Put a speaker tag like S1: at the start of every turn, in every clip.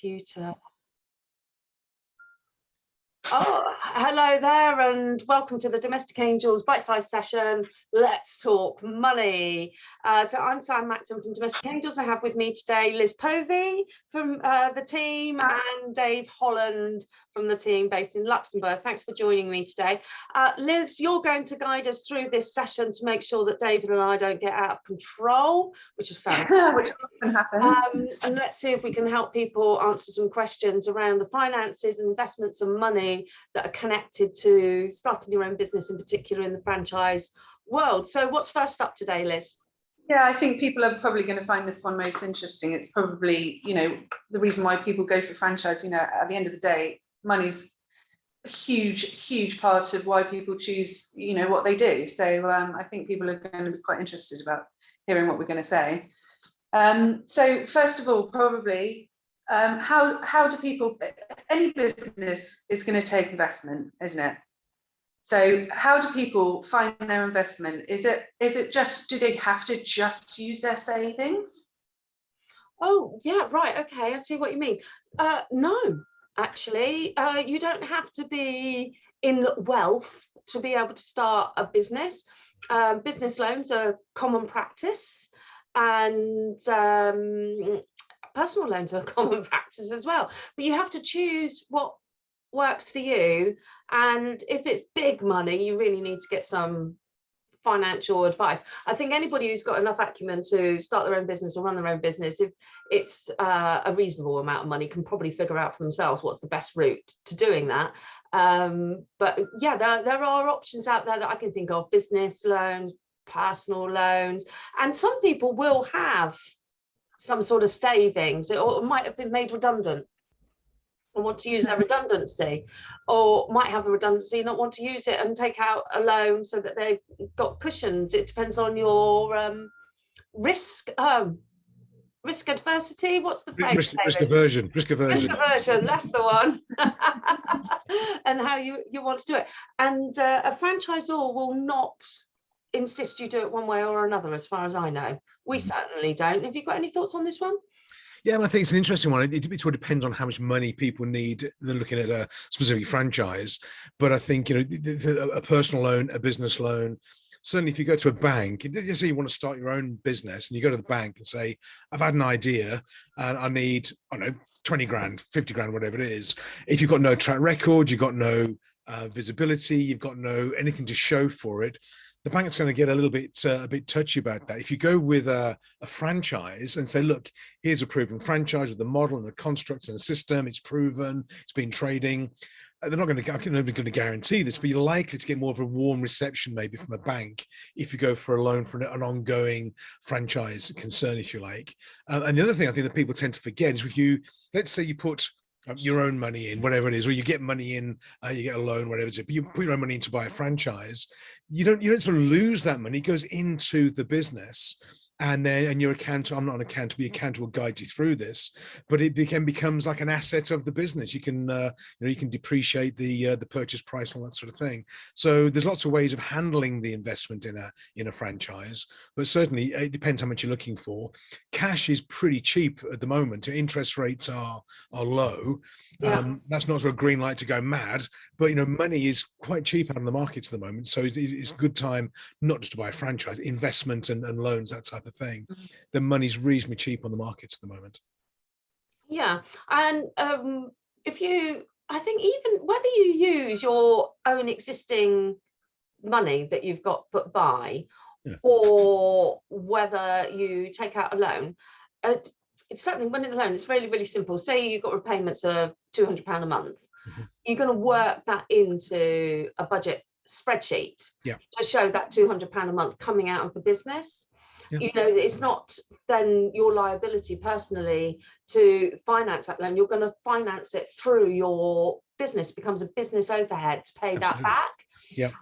S1: computer. Oh, hello there and welcome to the Domestic Angels bite-sized session. Let's talk money. So I'm Sam Macton from Domestic Angels. I have with me today Liz Povey from the team and Dave Holland from the team based in Luxembourg. Thanks for joining me today. Liz, you're going to guide us through this session to make sure that David and I don't get out of control, which is fantastic.
S2: Which often happens.
S1: And let's see if we can help people answer some questions around the finances, investments and money that are connected to starting your own business, in particular in the franchise world. So what's first up today, Liz?
S2: Yeah, I think people are probably going to find this one most interesting. It's probably, the reason why people go for franchise, at the end of the day, money's a huge part of why people choose, what they do. So I think people are going to be quite interested about hearing what we're going to say. So first of all, probably, how do people, any business is going to take investment, isn't it? So how do people find their investment? Is it just, do they have to just use their savings?
S1: Oh, yeah, right. Okay, I see what you mean. No, actually, you don't have to be in wealth to be able to start a business. Business loans are common practice, and personal loans are common practice as well. But you have to choose what works for you. And if it's big money, you really need to get some financial advice. I think anybody who's got enough acumen to start their own business or run their own business, if it's a reasonable amount of money, can probably figure out for themselves what's the best route to doing that. But yeah, there are options out there that I can think of: business loans, personal loans, and some people will have some sort of savings, or might have been made redundant and want to use their redundancy, or might have the redundancy and not want to use it and take out a loan so that they've got cushions. It depends on your risk adversity. What's the phrase?
S3: Risk aversion.
S1: Risk aversion, that's the one. And how you want to do it. And a franchisor will not insist you do it one way or another, as far as I know. We certainly don't. Have you got any thoughts on this one?
S3: Yeah, I think it's an interesting one. It sort of depends on how much money people need. They're looking at a specific franchise. But I think, a personal loan, a business loan, certainly if you go to a bank, just say you want to start your own business and you go to the bank and say, I've had an idea and I need, 20 grand, 50 grand, whatever it is. If you've got no track record, you've got no visibility, you've got no anything to show for it, the bank's going to get a bit touchy about that. If you go with a franchise and say, look, here's a proven franchise with a model and a construct and a system, it's proven, it's been trading, they're not going to guarantee this, but you're likely to get more of a warm reception maybe from a bank if you go for a loan for an ongoing franchise concern, if you like. And the other thing I think that people tend to forget is, if you, let's say you put your own money in, whatever it is, or you get money in, you get a loan, whatever it is, but you put your own money in to buy a franchise, you don't sort of lose that money. It goes into the business, and your account, I'm not an accountant, but the accountant will guide you through this, but it becomes like an asset of the business. You can you can depreciate the purchase price and all that sort of thing. So there's lots of ways of handling the investment in a franchise, but certainly it depends how much you're looking for. Cash is pretty cheap at the moment. Interest rates are low. Yeah. That's not sort of green light to go mad, but money is quite cheap out on the markets at the moment. So it's a good time not just to buy a franchise, investment and loans, that type of thing. The money's reasonably cheap on the markets at the moment.
S1: Yeah, and I think even whether you use your own existing money that you've got put by, yeah, or whether you take out a loan, it's certainly when it's a loan, it's really simple. Say you've got repayments of £200 a month, you're going to work that into a budget spreadsheet, yeah, to show that £200 a month coming out of the business. Yeah. It's not then your liability personally to finance that loan. You're going to finance it through your business. It becomes a business overhead to pay Absolutely. That back. Yeah.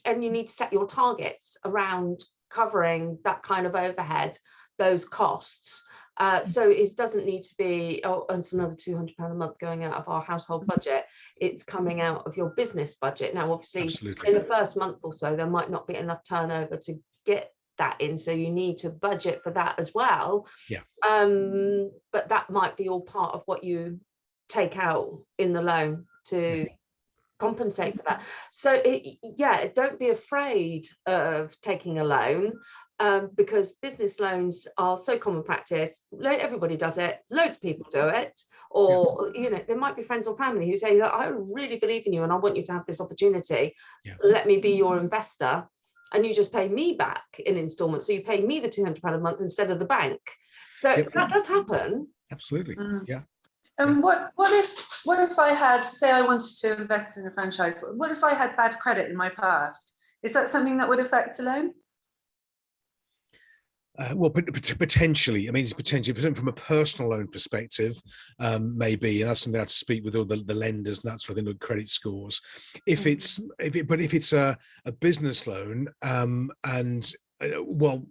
S1: And you need to set your targets around covering that kind of overhead, those costs. So it doesn't need to be, it's another £200 a month going out of our household budget. It's coming out of your business budget. Now, obviously, Absolutely. In the first month or so, there might not be enough turnover to get that in, so you need to budget for that as well.
S3: Yeah.
S1: But that might be all part of what you take out in the loan to compensate for that. So don't be afraid of taking a loan, because business loans are so common practice. Everybody does it, loads of people do it. Or there might be friends or family who say, look, I really believe in you and I want you to have this opportunity, let me be your investor, and you just pay me back in installments. So you pay me the £200 a month instead of the bank. So that does happen.
S3: Absolutely. Yeah.
S2: And what if I had, say I wanted to invest in a franchise, what if I had bad credit in my past? Is that something that would affect a loan?
S3: Well, potentially. I mean, it's potentially from a personal loan perspective, maybe, and that's something I have to speak with all the lenders and that sort of thing, with credit scores. If it's a business loan, and well,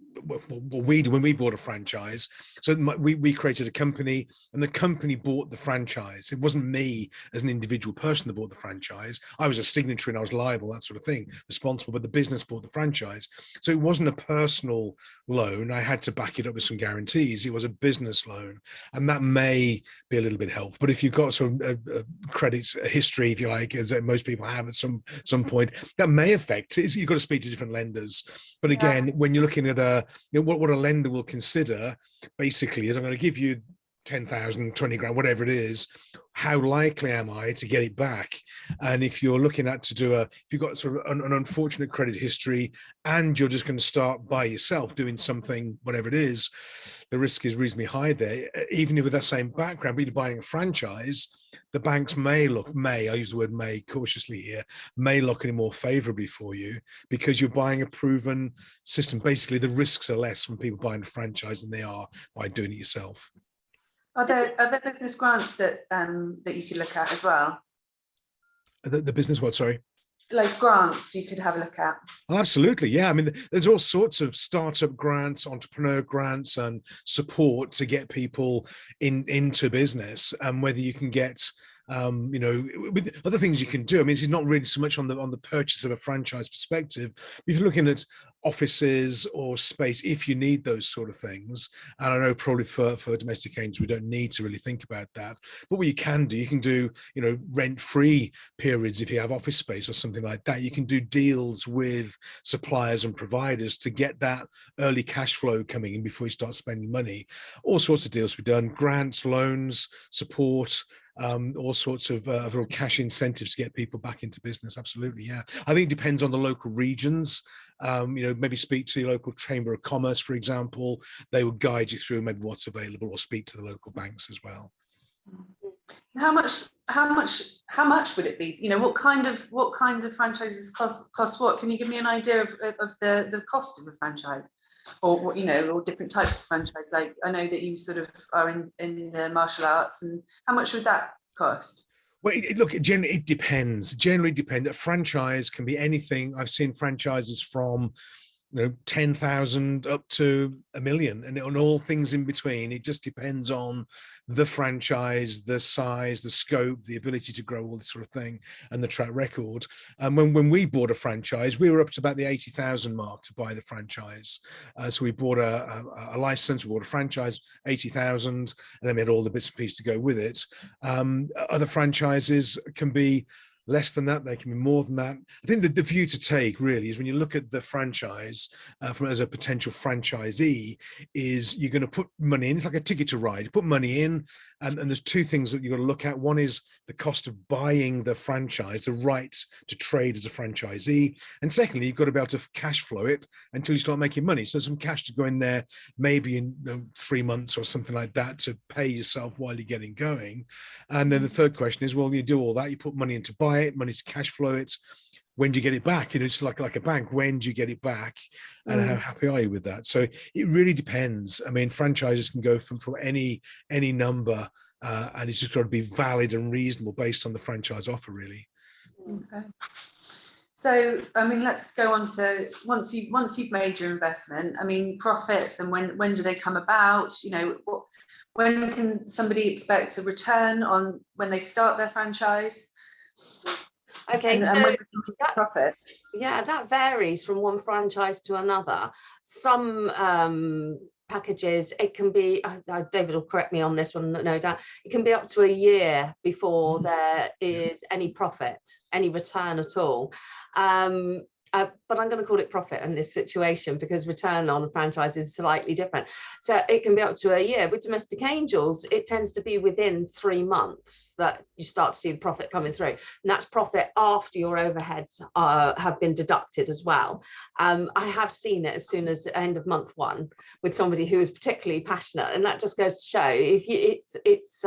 S3: we do when we bought a franchise. So we created a company, and the company bought the franchise. It wasn't me as an individual person that bought the franchise. I was a signatory and I was liable, that sort of thing, responsible, but the business bought the franchise. So it wasn't a personal loan. I had to back it up with some guarantees. It was a business loan, and that may be a little bit helpful. But if you've got some credit history, if you like, as most people have at some point, that may affect it. You've got to speak to different lenders. But again, when you're looking at what a lender will consider basically is, I'm going to give you 10,000, 20 grand, whatever it is, how likely am I to get it back? And if you're looking at if you've got sort of an unfortunate credit history and you're just going to start by yourself doing something, whatever it is, the risk is reasonably high there. Even with that same background, but you're buying a franchise, the banks may, I use the word may cautiously here, may look at it more favorably for you because you're buying a proven system. Basically, the risks are less from people buying a franchise than they are by doing it yourself.
S2: Are there business grants that you could look at as well?
S3: The business what, sorry?
S2: Like grants you could have a look at.
S3: Oh, absolutely, yeah. I mean, there's all sorts of startup grants, entrepreneur grants, and support to get people into business. And whether you can get, with other things you can do. I mean, it's not really so much on the purchase of a franchise perspective. If you're looking at offices or space, if you need those sort of things, and I know probably for domestic agents we don't need to really think about that, but what you can do rent-free periods. If you have office space or something like that, you can do deals with suppliers and providers to get that early cash flow coming in before you start spending money. All sorts of deals to be done, grants, loans, support, all sorts of cash incentives to get people back into business. Absolutely, yeah. I think it depends on the local regions. Maybe speak to your local chamber of commerce, for example. They will guide you through maybe what's available, or speak to the local banks as well.
S2: How much would it be? What kind of franchises cost what? Can you give me an idea of the cost of a franchise? Or or different types of franchise? Like, I know that you sort of are in the martial arts, and how much would that cost?
S3: Well, it depends. Generally depends. A franchise can be anything. I've seen franchises from 10,000 up to 1 million, and on all things in between. It just depends on the franchise, the size, the scope, the ability to grow, all this sort of thing, and the track record. And when we bought a franchise, we were up to about the 80,000 mark to buy the franchise. So we bought a license, we bought a franchise, 80,000, and then we had all the bits and pieces to go with it. Other franchises can be less than that, they can be more than that. I think the view to take really is, when you look at the franchise as a potential franchisee, is you're going to put money in. It's like a ticket to ride. You put money in, and there's two things that you've got to look at. One is the cost of buying the franchise, the right to trade as a franchisee, and secondly, you've got to be able to cash flow it until you start making money. So some cash to go in there, maybe in 3 months or something like that, to pay yourself while you're getting going. And then the third question is, well, you do all that, you put money in to buy it, money to cash flow it. When do you get it back? It's like a bank. When do you get it back, and how happy are you with that? So it really depends. I mean, franchises can go from any number, and it's just got to be valid and reasonable based on the franchise offer, really.
S2: Okay. So, I mean, let's go on to once you've made your investment. I mean, profits, and when do they come about? When can somebody expect a return on when they start their franchise?
S1: Okay,
S2: and
S1: so
S2: when we're talking
S1: that,
S2: profit.
S1: yeah, that varies from one franchise to another. Some packages, it can be, David will correct me on this one, no doubt, it can be up to a year before there is any profit, any return at all. But I'm going to call it profit in this situation because return on a franchise is slightly different. So it can be up to a year. With Domestic Angels, it tends to be within 3 months that you start to see the profit coming through. And that's profit after your overheads have been deducted as well. I have seen it as soon as the end of month 1 with somebody who is particularly passionate. And that just goes to show if you, it's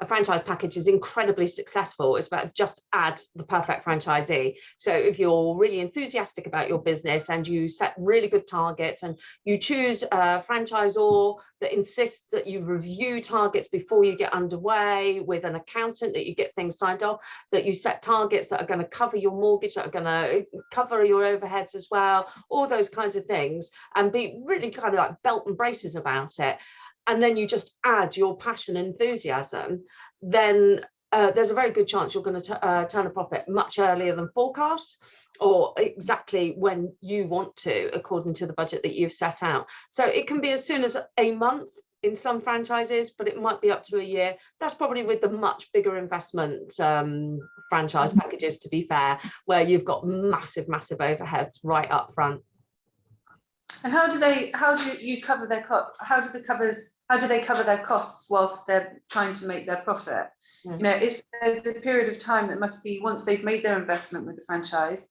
S1: a franchise package is incredibly successful. It's about just add the perfect franchisee. So if you're really enthusiastic about your business and you set really good targets and you choose a franchisor that insists that you review targets before you get underway with an accountant, that you get things signed off, that you set targets that are going to cover your mortgage, that are going to cover your overheads as well, all those kinds of things, and be really kind of like belt and braces about it, and then you just add your passion and enthusiasm, then there's a very good chance you're going to turn a profit much earlier than forecast, or exactly when you want to, according to the budget that you've set out. So it can be as soon as a month in some franchises, but it might be up to a year. That's probably with the much bigger investment franchise packages, to be fair, where you've got massive overheads right up front.
S2: And how do you cover their cost? How do they cover their costs whilst they're trying to make their profit?
S1: Mm.
S2: You know, there's a period of time that must be, once they've made their investment with the franchise,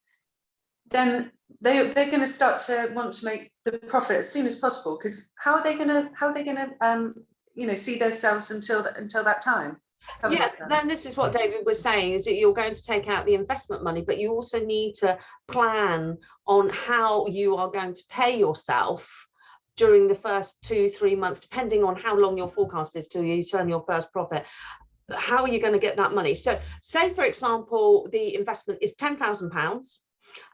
S2: then they're going to start to want to make the profit as soon as possible, because how are they going to you know, see themselves until that time?
S1: Yes, then this is what David was saying, is that you're going to take out the investment money, but you also need to plan on how you are going to pay yourself during the first 2-3 months, depending on how long your forecast is till you turn your first profit. How are you going to get that money? So say, for example, the investment is £10,000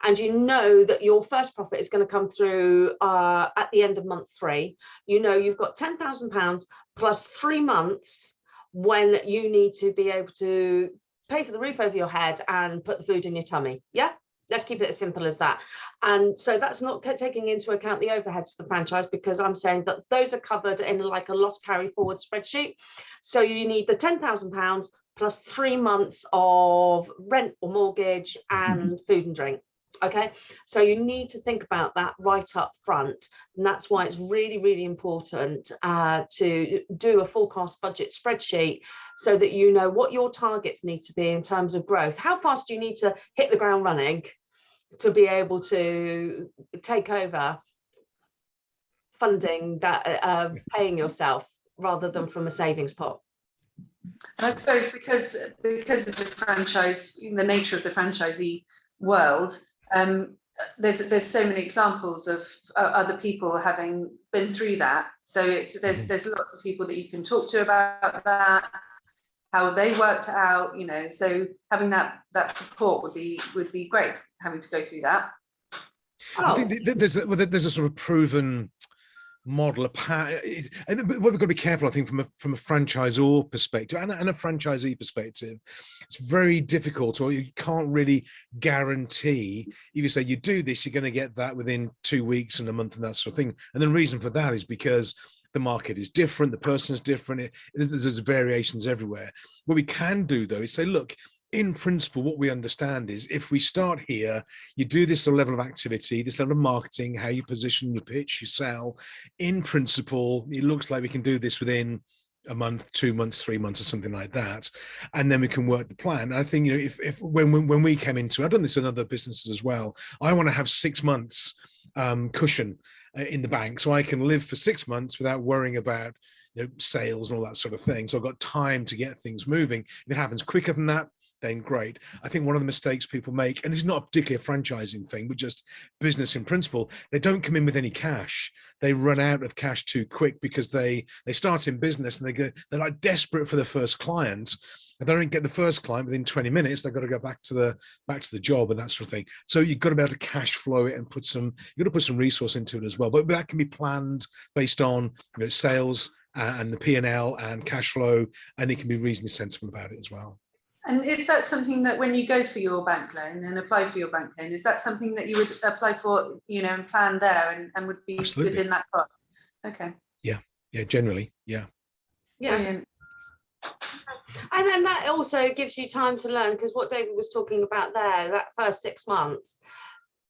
S1: and you know that your first profit is going to come through at the end of month 3. You know you've got £10,000 plus 3 months when you need to be able to pay for the roof over your head and put the food in your tummy. Yeah, let's keep it as simple as that. And so that's not taking into account the overheads of the franchise, because I'm saying that those are covered in like a loss carry forward spreadsheet. So you need the £10,000 plus 3 months of rent or mortgage and food and drink. Okay, so you need to think about that right up front, and that's why it's really important to do a forecast budget spreadsheet, so that you know what your targets need to be in terms of growth. How fast do you need to hit the ground running to be able to take over funding that paying yourself rather than from a savings pot?
S2: And I suppose because of the franchise, the nature of the franchisee world, there's so many examples of other people having been through that. So there's lots of people that you can talk to about that, how they worked it out, you know. So having that support would be great, having to go through that.
S3: I think there's a sort of proven model, and what we've got to be careful, I think, from a franchisor perspective and a franchisee perspective, it's very difficult, or you can't really guarantee. If you say you do this, you're going to get that within 2 weeks and a month and that sort of thing. And the reason for that is because the market is different, the person is different, there's variations everywhere. What we can do, though, is say, look, in principle, what we understand is if we start here, you do this level of activity, this level of marketing, how you position, you pitch, you sell. In principle, it looks like we can do this within a month, 2 months, 3 months, or something like that, and then we can work the plan. And I think, you know, if when we came into, I've done this in other businesses as well. I want to have 6 months cushion in the bank, so I can live for 6 months without worrying about, you know, sales and all that sort of thing. So I've got time to get things moving. If it happens quicker than that, then great. I think one of the mistakes people make, and this is not particularly a franchising thing, but just business in principle, they don't come in with any cash. They run out of cash too quick because they start in business and they're like desperate for the first client. And they don't get the first client within 20 minutes. They've got to go back to the job and that sort of thing. So you've got to be able to cash flow it and you've got to put some resource into it as well. But that can be planned based on, you know, sales and the P&L and cash flow, and it can be reasonably sensible about it as well.
S2: And is that something that when you go for your bank loan and apply for your bank loan, is that something that you would apply for, you know, and plan there and would be
S3: Absolutely.
S2: within that cost? Okay.
S3: Yeah, generally, yeah.
S2: Brilliant.
S1: And then that also gives you time to learn, because what David was talking about there, that first 6 months,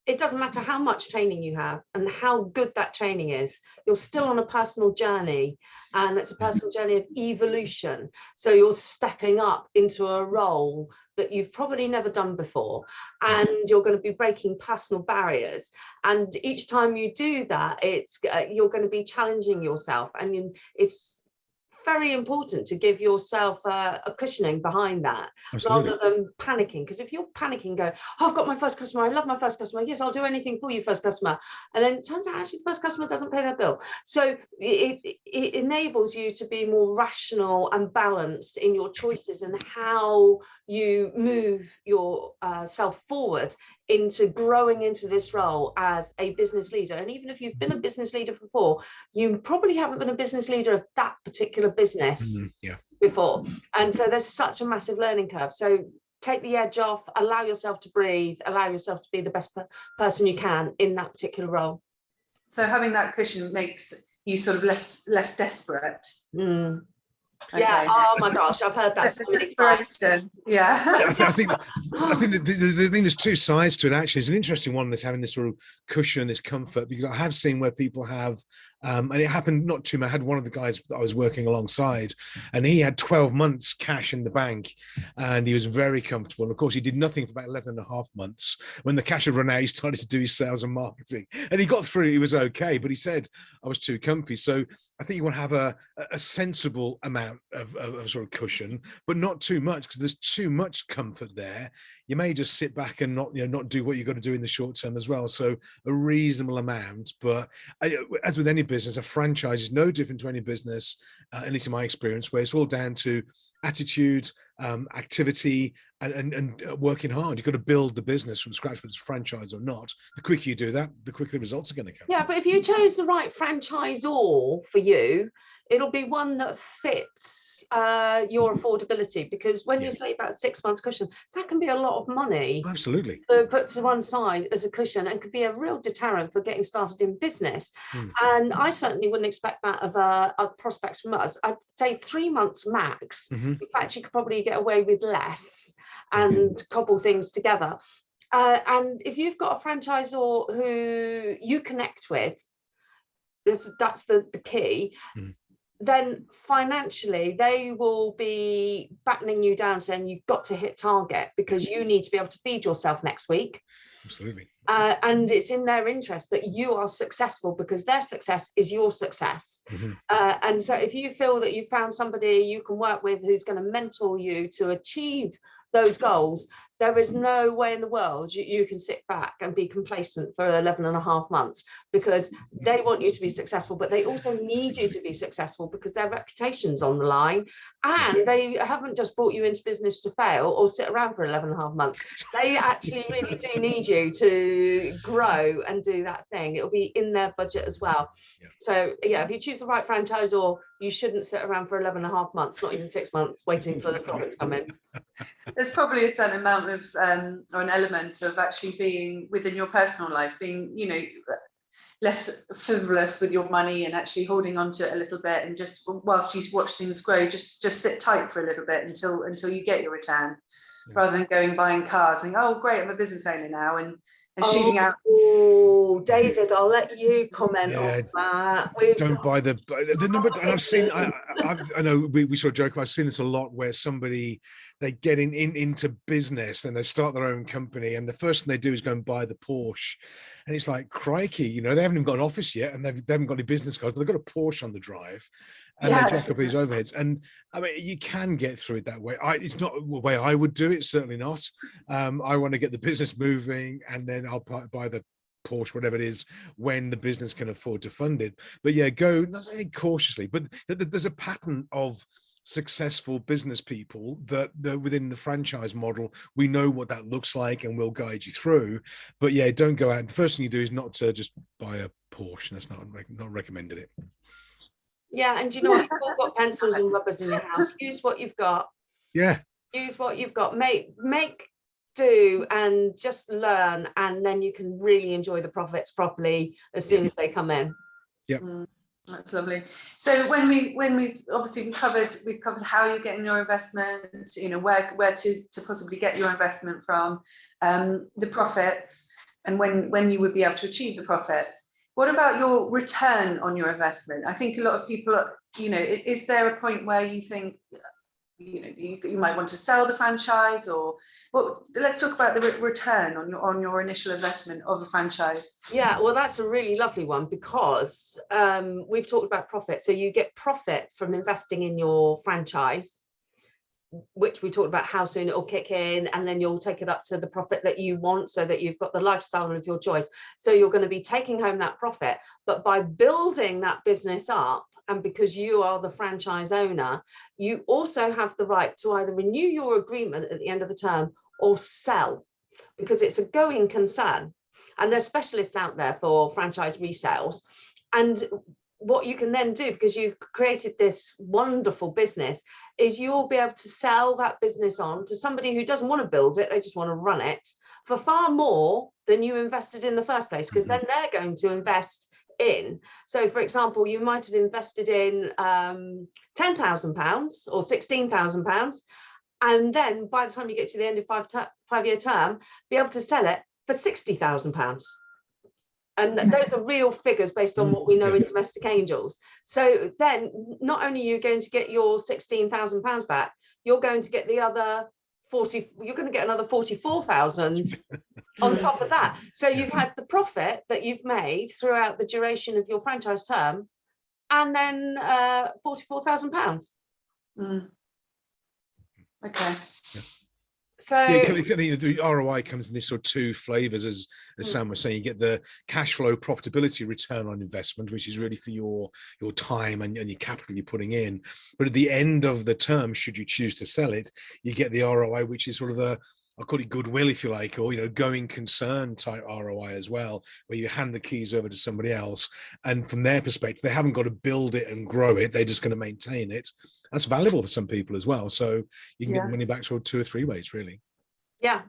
S1: it doesn't matter how much training you have and how good that training is, you're still on a personal journey, and it's a personal journey of evolution. So you're stepping up into a role that you've probably never done before, and you're going to be breaking personal barriers. And each time you do that, it's you're going to be challenging yourself, and it's very important to give yourself a cushioning behind that. Absolutely. Rather than panicking. Because if you're panicking, go, oh, I've got my first customer, I love my first customer, yes, I'll do anything for you, first customer, and then it turns out actually the first customer doesn't pay their bill. So it enables you to be more rational and balanced in your choices and how you move your self forward into growing into this role as a business leader. And even if you've been a business leader before, you probably haven't been a business leader of that particular business before. And so there's such a massive learning curve. So take the edge off, allow yourself to breathe, allow yourself to be the best person you can in that particular role.
S2: So having that cushion makes you sort of less desperate.
S1: Okay. Yeah. Oh my gosh, I've heard that so many times.
S2: Yeah.
S3: I think there's two sides to it. Actually, it's an interesting one, that's having this sort of cushion, this comfort, because I have seen where people have, and it happened not too much. I had one of the guys that I was working alongside, and he had 12 months cash in the bank, and he was very comfortable. And of course, he did nothing for about 11 and a half months. When the cash had run out, he started to do his sales and marketing, and he got through. He was okay, but he said I was too comfy. So I think you want to have a sensible amount of sort of cushion, but not too much, because there's too much comfort there. You may just sit back and not do what you've got to do in the short term as well. So a reasonable amount. But as with any business, a franchise is no different to any business, at least in my experience, where it's all down to attitude, activity, and working hard. You've got to build the business from scratch, whether it's a franchise or not. The quicker you do that, the quicker the results are going to come.
S1: Yeah, but if you chose the right franchisor for you, it'll be one that fits your affordability, because when you say about 6 months cushion, that can be a lot of money.
S3: Absolutely.
S1: So put to one side as a cushion, and could be a real deterrent for getting started in business. And I certainly wouldn't expect that of prospects from us. I'd say 3 months max. In fact, you could probably get away with less and cobble things together. And if you've got a franchisor who you connect with, that's the key. Then financially, they will be battening you down, saying you've got to hit target, because you need to be able to feed yourself next week.
S3: Absolutely.
S1: And it's in their interest that you are successful, because their success is your success. And so if you feel that you found somebody you can work with who's going to mentor you to achieve those goals, there is no way in the world you can sit back and be complacent for 11 and a half months, because they want you to be successful, but they also need you to be successful, because their reputation's on the line, and they haven't just brought you into business to fail or sit around for 11 and a half months. They actually really do need you to grow and do that thing. It'll be in their budget as well. So yeah, if you choose the right franchisor, you shouldn't sit around for 11 and a half months, not even 6 months, waiting for the profit to come in.
S2: There's probably a certain amount of or an element of actually being within your personal life, being less frivolous with your money and actually holding on to it a little bit, and just whilst you watch things grow, just sit tight for a little bit until you get your return, rather than going buying cars and oh great, I'm a business owner now, and shooting out.
S1: Oh, David, I'll let you comment on that.
S3: Don't buy the number. And I've seen, I know we sort of joke, but I've seen this a lot, where somebody, they get into business and they start their own company, and the first thing they do is go and buy the Porsche. And it's like, crikey, they haven't even got an office yet, and they haven't got any business cards, but they've got a Porsche on the drive, and they jack up these overheads. And I mean, you can get through it that way. It's not the way I would do it, certainly not. I want to get the business moving, and then I'll buy the Porsche, whatever it is, when the business can afford to fund it. But yeah, go not only cautiously, but there's a pattern of successful business people that within the franchise model, we know what that looks like, and we'll guide you through. But yeah, don't go out. The first thing you do is not to just buy a Porsche. That's not recommended it.
S1: Yeah, and you know what? You've all got pencils and rubbers in your house. Use what you've got.
S3: Yeah.
S1: use what you've got, make do, and just learn, and then you can really enjoy the profits properly as soon as they come in.
S3: Yep.
S2: That's lovely. So when we've obviously we've covered how you're getting your investment, you know, where to possibly get your investment from, the profits, and when you would be able to achieve the profits. What about your return on your investment? I think a lot of people, you know, is there a point where you think, you know, you might want to sell the franchise, or let's talk about the return on your initial investment of a franchise.
S1: Yeah, well, that's a really lovely one, because we've talked about profit. So you get profit from investing in your franchise, which we talked about how soon it will kick in, and then you'll take it up to the profit that you want, so that you've got the lifestyle of your choice. So you're going to be taking home that profit, but by building that business up, and because you are the franchise owner, you also have the right to either renew your agreement at the end of the term or sell, because it's a going concern. And there's specialists out there for franchise resales. And what you can then do, because you've created this wonderful business, is you'll be able to sell that business on to somebody who doesn't want to build it, they just want to run it, for far more than you invested in the first place, because then they're going to invest in. So for example, you might have invested in £10,000 or £16,000, and then by the time you get to the end of 5-year term, be able to sell it for £60,000. And those are real figures based on what we know in domestic angels. So then not only are you going to get your £16,000 back, you're going to get the other 40, you're going to get another 44,000 on top of that. So you've had the profit that you've made throughout the duration of your franchise term, and then £44,000.
S2: Okay.
S1: So
S3: the ROI comes in this sort of two flavors, as Sam was saying. You get the cash flow profitability return on investment, which is really for your time and your capital you're putting in. But at the end of the term, should you choose to sell it, you get the ROI, which is sort of the, I'll call it goodwill, if you like, or, you know, going concern type ROI as well, where you hand the keys over to somebody else, and from their perspective, they haven't got to build it and grow it, they're just going to maintain it. That's valuable for some people as well. So you can get the money back sort of 2 or 3 ways, really.
S1: Yeah.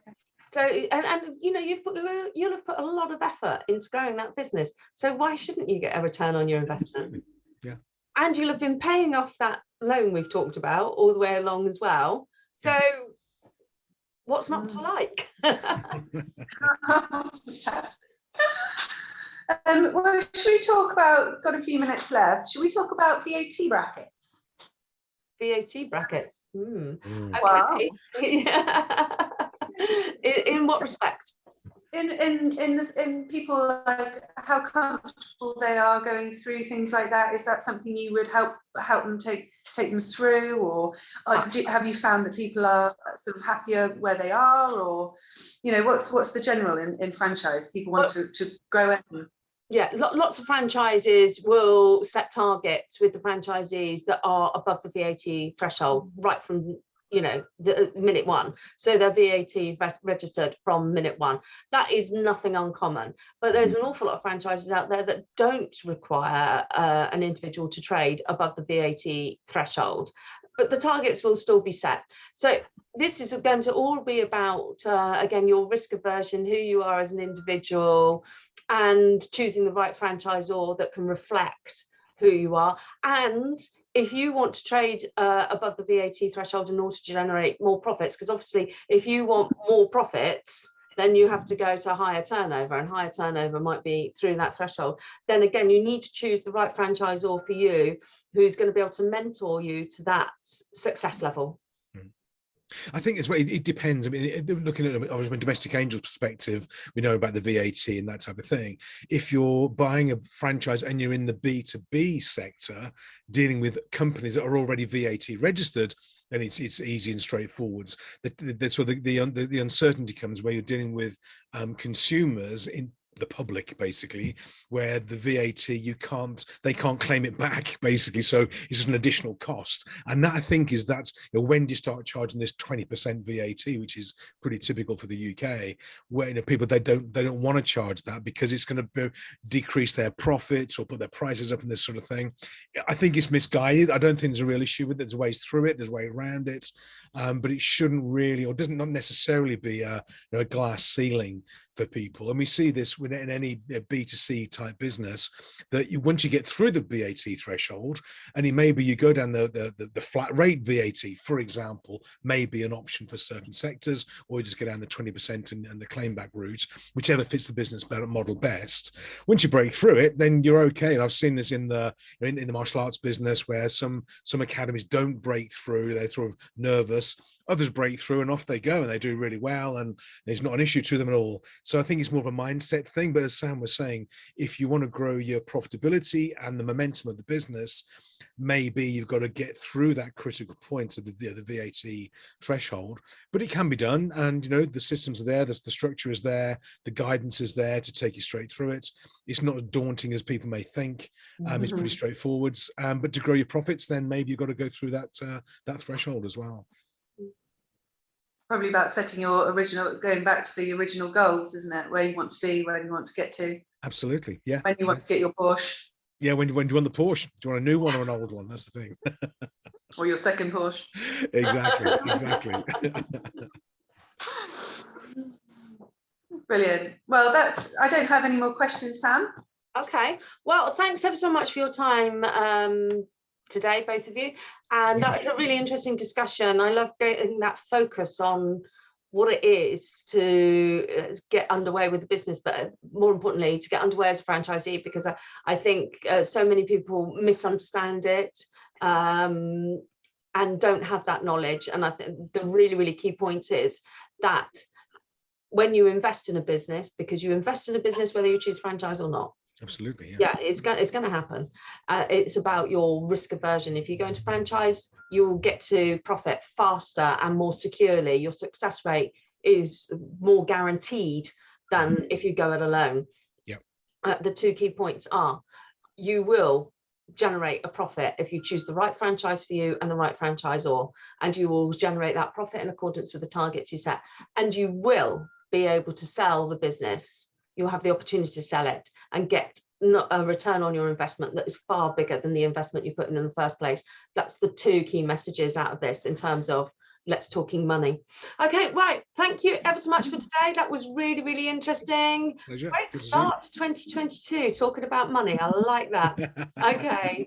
S1: So and you know, you'll have put a lot of effort into growing that business. So why shouldn't you get a return on your investment?
S3: Absolutely. Yeah.
S1: And you'll have been paying off that loan we've talked about all the way along as well. So what's not to like?
S2: Fantastic. Well, should we talk about, got a few minutes left, should we talk about VAT brackets?
S1: VAT brackets. Okay.
S2: Wow.
S1: Yeah. In what respect?
S2: In people, like how comfortable they are going through things like that. Is that something you would help them take them through, or have you found that people are sort of happier where they are, or, you know, what's the general in franchise? People want to grow it.
S1: Yeah, lots of franchises will set targets with the franchisees that are above the VAT threshold right from, you know, the minute one. So they're VAT registered from minute one. That is nothing uncommon. But there's an awful lot of franchises out there that don't require an individual to trade above the VAT threshold, but the targets will still be set. So this is going to all be about, again, your risk aversion, who you are as an individual, and choosing the right franchisor that can reflect who you are. And if you want to trade above the VAT threshold in order to generate more profits, because obviously if you want more profits, then you have to go to higher turnover, and higher turnover might be through that threshold. Then again, you need to choose the right franchisor for you, who's going to be able to mentor you to that success level.
S3: I think it's, it depends. I mean, looking at it from a domestic angels perspective, we know about the VAT and that type of thing. If you're buying a franchise and you're in the B2B sector, dealing with companies that are already VAT registered, then it's easy and straightforward. The uncertainty comes where you're dealing with consumers in the public, basically, where the VAT they can't claim it back, basically. So it's just an additional cost. And that, I think, that's when do you start charging this 20% VAT, which is pretty typical for the UK, where people they don't want to charge that because it's going to decrease their profits or put their prices up and this sort of thing. I think it's misguided. I don't think there's a real issue with it. There's ways through it, there's way around it, but it shouldn't really, or doesn't not necessarily be a glass ceiling for people. And we see this in any B2C type business, that once you get through the VAT threshold, and maybe you go down the flat rate VAT, for example, may be an option for certain sectors, or you just get down the 20% and the claim back route, whichever fits the business model best. Once you break through it, then you're okay. And I've seen this in the martial arts business, where some academies don't break through, they're sort of nervous. Others break through and off they go, and they do really well, and there's not an issue to them at all. So I think it's more of a mindset thing. But as Sam was saying, if you want to grow your profitability and the momentum of the business, maybe you've got to get through that critical point of the VAT threshold. But it can be done, and the systems are there, the structure is there, the guidance is there to take you straight through it. It's not as daunting as people may think. It's pretty straightforward. But to grow your profits, then maybe you've got to go through that threshold as well.
S2: Probably about setting going back to the original goals, isn't it? Where you want to be, where you want to get to.
S3: Absolutely, yeah.
S2: When you want to get your Porsche.
S3: Yeah, when do you want the Porsche? Do you want a new one or an old one? That's the thing.
S2: Or your second Porsche.
S3: Exactly.
S2: Brilliant. Well, I don't have any more questions, Sam.
S1: Okay. Well, thanks ever so much for your time today, both of you. And that was a really interesting discussion. I love getting that focus on what it is to get underway with the business, but more importantly, to get underway as a franchisee, because I think so many people misunderstand it and don't have that knowledge. And I think the really, really key point is that when you invest in a business, because you invest in a business whether you choose franchise or not.
S3: Absolutely,
S1: yeah, it's going to happen. It's about your risk aversion. If you go into franchise, you'll get to profit faster and more securely. Your success rate is more guaranteed than if you go it alone. The two key points are, you will generate a profit if you choose the right franchise for you and the right franchisor, and you will generate that profit in accordance with the targets you set, and you will be able to sell the business. You'll have the opportunity to sell it and get a return on your investment that is far bigger than the investment you put in the first place. That's the two key messages out of this in terms of let's talking money. Okay, right. Thank you ever so much for today. That was really, really interesting.
S3: Pleasure.
S1: Great start to 2022 talking about money. I like that. Okay.